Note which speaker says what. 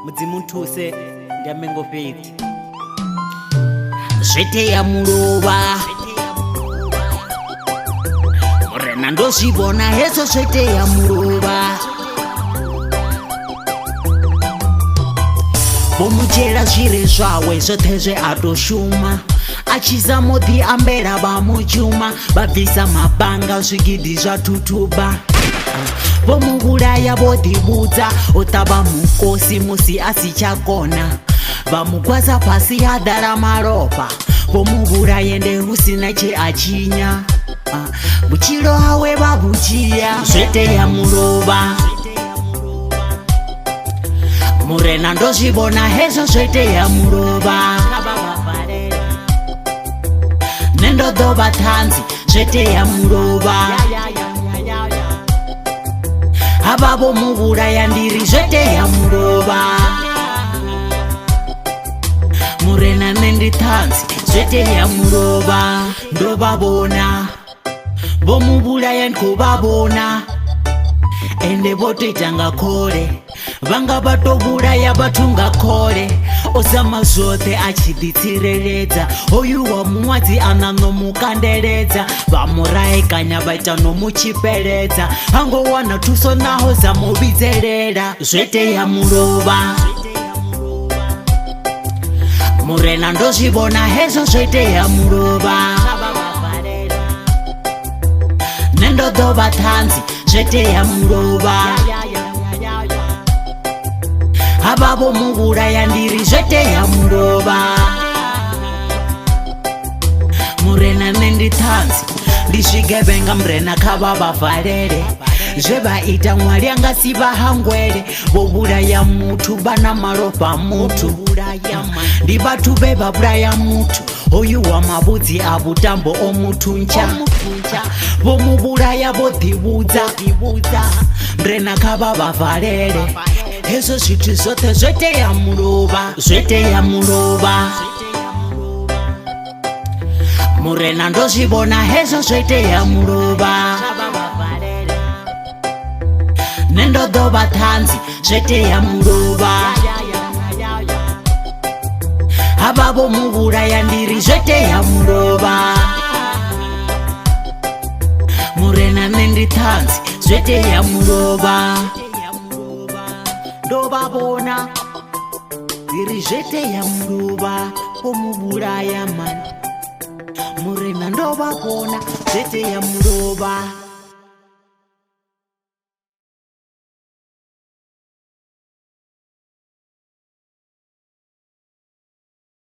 Speaker 1: Mudzimu nthuse ndiamengo fhedzi zveteya mulova murena ndozvivona hezvo zveteya mulova vomuchera zviri zvawe zvothe zveatoshuma achiza moti ambera vamuchuma vabvisa mapanga zvigidhi zvatutuba vomuuraya vodibudza otava mukosi musi asichakona vamugwaza pasi adara maropa vomuuraye nderusina cheachinya muchiro hawe vabuchiya zveteya mulova murena ndozvivona hezvo zveteya mulova nendodhova tanzi zveteya mulova ava vomuuraya ndiri zveteya mulova murena nenditanzi zveteya mulova ndovavona vomuuraya ndikuvavona ende votoita ngakole vanga vatouraya vatungakole osama zvothe achidhitsireredza oyu wamumwadzi ananomukanderedza vamurayikanya vaita nomuchiperedza angowana tuso naho zamuvidzerera zveteya mulova murena ndozvivona hezvo zveteya mulova nendodhova tanzi zveteya mulova ava vomuuraya ndiri zveteya mulova murena nenditanzi ndizvigevenga murena kava vavharere zvevaita mwari angasiva hangwere vouraya mutu vana maropa mutu ndivatu vevauraya mutu oyu wamavudzi avutambo omutuncha vomuuraya vodhibudza murena kava vavharere hezvo zvithu zvothe zveteya mulova zveteya mulova murena ndozvivona hezvo zveteya mulova nendodhova tanzi zveteya mulova ava vomuuraya ndiri zveteya mulova murena nenditanzi zveteya mulova ndovavona ndiri zveteya mulova vomuuraya mani murena ndovavona zveteya mulova